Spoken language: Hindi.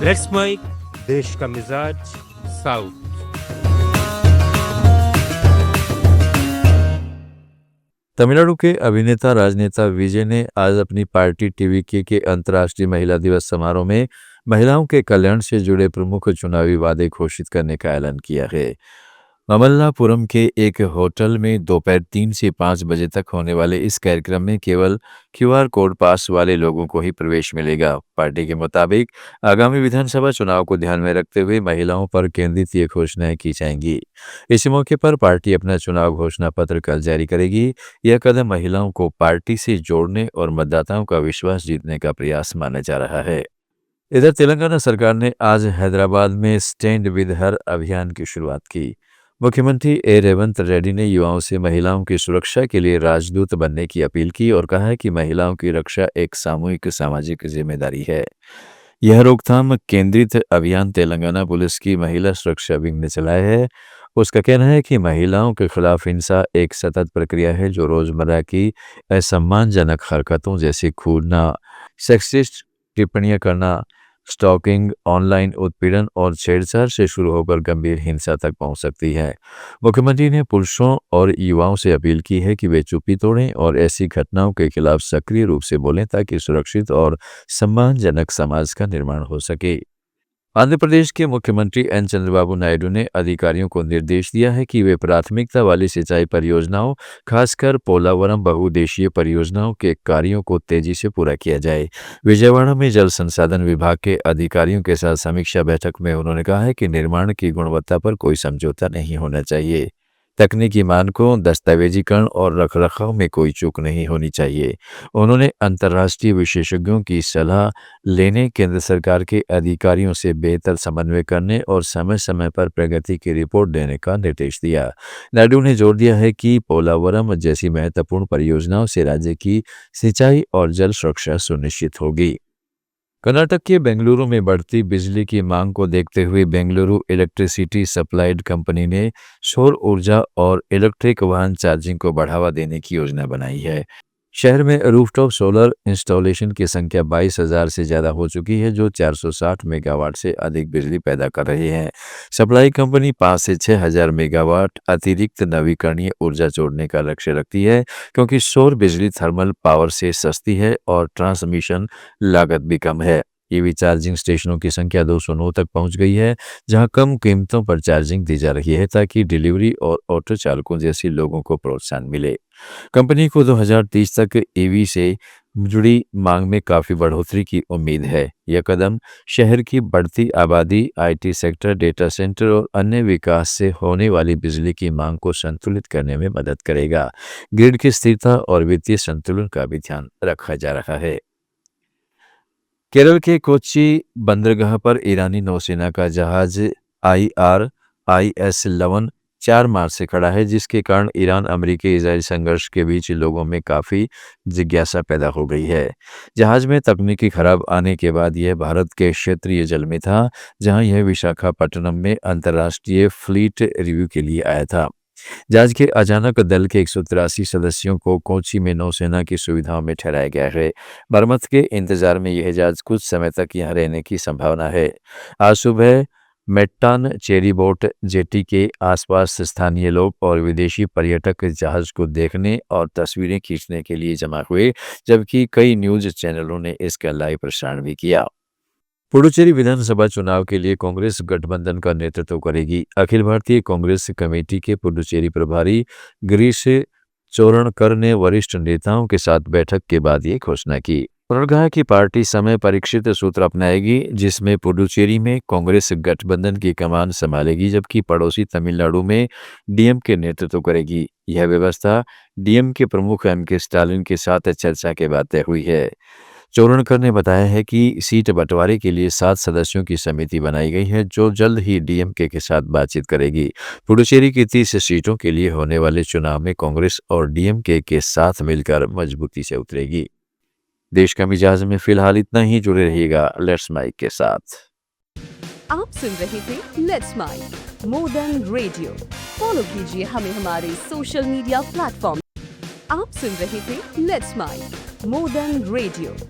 लेट्स माइक देश का मिजाज साउथ। तमिलनाडु के अभिनेता राजनेता विजय ने आज अपनी पार्टी टीवीके के अंतर्राष्ट्रीय महिला दिवस समारोह में महिलाओं के कल्याण से जुड़े प्रमुख चुनावी वादे घोषित करने का ऐलान किया है। ममल्लापुरम के एक होटल में दोपहर 3 से 5 बजे तक होने वाले इस कार्यक्रम में केवल क्यूआर कोड पास वाले लोगों को ही प्रवेश मिलेगा। पार्टी के मुताबिक आगामी विधानसभा चुनाव को ध्यान में रखते हुए महिलाओं पर केंद्रित ये घोषणाएं की जाएंगी। इस मौके पर पार्टी अपना चुनाव घोषणा पत्र कल जारी करेगी। यह कदम महिलाओं को पार्टी से जोड़ने और मतदाताओं का विश्वास जीतने का प्रयास माना जा रहा है। इधर तेलंगाना सरकार ने आज हैदराबाद में स्टैंड विद हर अभियान की शुरुआत की। मुख्यमंत्री रेवंत रेड्डी ने युवाओं से महिलाओं की सुरक्षा के लिए राजदूत बनने की अपील की और कहा है कि महिलाओं की रक्षा एक सामूहिक सामाजिक जिम्मेदारी है। यह रोकथाम केंद्रित अभियान तेलंगाना पुलिस की महिला सुरक्षा विंग ने चलाया है। उसका कहना है कि महिलाओं के खिलाफ हिंसा एक सतत प्रक्रिया है जो रोजमर्रा की असम्मानजनक हरकतों जैसे घूरना, सेक्सिस्ट टिप्पणियां करना, स्टॉकिंग, ऑनलाइन उत्पीड़न और छेड़छाड़ से शुरू होकर गंभीर हिंसा तक पहुंच सकती है। मुख्यमंत्री ने पुरुषों और युवाओं से अपील की है कि वे चुप्पी तोड़ें और ऐसी घटनाओं के खिलाफ सक्रिय रूप से बोलें ताकि सुरक्षित और सम्मानजनक समाज का निर्माण हो सके। आंध्र प्रदेश के मुख्यमंत्री एन चंद्रबाबू नायडू ने अधिकारियों को निर्देश दिया है कि वे प्राथमिकता वाली सिंचाई परियोजनाओं, खासकर पोलावरम बहुउद्देशीय परियोजनाओं के कार्यों को तेजी से पूरा किया जाए। विजयवाड़ा में जल संसाधन विभाग के अधिकारियों के साथ समीक्षा बैठक में उन्होंने कहा है कि निर्माण की गुणवत्ता पर कोई समझौता नहीं होना चाहिए। तकनीकी मानकों, दस्तावेजीकरण और रखरखाव में कोई चूक नहीं होनी चाहिए। उन्होंने अंतर्राष्ट्रीय विशेषज्ञों की सलाह लेने, केंद्र सरकार के अधिकारियों से बेहतर समन्वय करने और समय समय पर प्रगति की रिपोर्ट देने का निर्देश दिया। नायडू ने जोर दिया है कि पोलावरम जैसी महत्वपूर्ण परियोजनाओं से राज्य की सिंचाई और जल सुरक्षा सुनिश्चित होगी। कर्नाटक के बेंगलुरु में बढ़ती बिजली की मांग को देखते हुए बेंगलुरु इलेक्ट्रिसिटी सप्लाइड कंपनी ने सौर ऊर्जा और इलेक्ट्रिक वाहन चार्जिंग को बढ़ावा देने की योजना बनाई है। शहर में रूफटॉप सोलर इंस्टॉलेशन की संख्या 22,000 से ज़्यादा हो चुकी है, जो 460 मेगावाट से अधिक बिजली पैदा कर रहे हैं। सप्लाई कंपनी 5 से 6,000 मेगावाट अतिरिक्त नवीकरणीय ऊर्जा जोड़ने का लक्ष्य रखती है, क्योंकि सौर बिजली थर्मल पावर से सस्ती है और ट्रांसमिशन लागत भी कम है। ईवी चार्जिंग स्टेशनों की संख्या 209 तक पहुंच गई है, जहां कम कीमतों पर चार्जिंग दी जा रही है ताकि डिलीवरी और ऑटो चालकों जैसी लोगों को प्रोत्साहन मिले। कंपनी को 2030 तक ईवी से जुड़ी मांग में काफी बढ़ोतरी की उम्मीद है। यह कदम शहर की बढ़ती आबादी, आईटी सेक्टर, डेटा सेंटर और अन्य विकास से होने वाली बिजली की मांग को संतुलित करने में मदद करेगा। ग्रिड की स्थिरता और वित्तीय संतुलन का भी ध्यान रखा जा रहा है। केरल के कोच्चि बंदरगाह पर ईरानी नौसेना का जहाज IRIS-11 4 मार्च से खड़ा है, जिसके कारण ईरान अमेरिकी इजराइल संघर्ष के बीच लोगों में काफ़ी जिज्ञासा पैदा हो गई है। जहाज में तकनीकी खराब आने के बाद यह भारत के क्षेत्रीय जल में था, जहां यह विशाखापट्टनम में अंतर्राष्ट्रीय फ्लीट रिव्यू के लिए आया था। जहाज के अचानक दल के 183 सदस्यों को कोच्चि में नौसेना की सुविधाओं में ठहराया गया है। मरम्मत के इंतजार में यह जहाज कुछ समय तक यहां रहने की संभावना है। आज सुबह मेट्टान चेरी बोट जेटी के आसपास स्थानीय लोग और विदेशी पर्यटक जहाज को देखने और तस्वीरें खींचने के लिए जमा हुए, जबकि कई न्यूज चैनलों ने इसका लाइव प्रसारण भी किया। पुडुचेरी विधानसभा चुनाव के लिए कांग्रेस गठबंधन का नेतृत्व करेगी। अखिल भारतीय कांग्रेस कमेटी के पुडुचेरी प्रभारी गिरीश चोरणकर ने वरिष्ठ नेताओं के साथ बैठक के बाद ये घोषणा की। उन्होंने कहा कि पार्टी समय परीक्षित सूत्र अपनाएगी, जिसमें पुडुचेरी में कांग्रेस गठबंधन की कमान संभालेगी, जबकि पड़ोसी तमिलनाडु में डीएमके नेतृत्व करेगी। यह व्यवस्था डीएमके प्रमुख एमके स्टालिन के साथ चर्चा के बाद तय हुई है। चोरणकर ने बताया है कि सीट बंटवारे के लिए 7 सदस्यों की समिति बनाई गई है, जो जल्द ही डीएमके के साथ बातचीत करेगी। पुडुचेरी की 30 सीटों के लिए होने वाले चुनाव में कांग्रेस और डीएमके के साथ मिलकर मजबूती से उतरेगी। देश का मिजाज में फिलहाल इतना ही। जुड़े रहिएगा लेट्स माइक के साथ। आप सुन रहे थे let's mike more than radio. Follow कीजिए हमें हमारे सोशल मीडिया प्लेटफॉर्म। आप सुन रहे थे let's mike more than radio.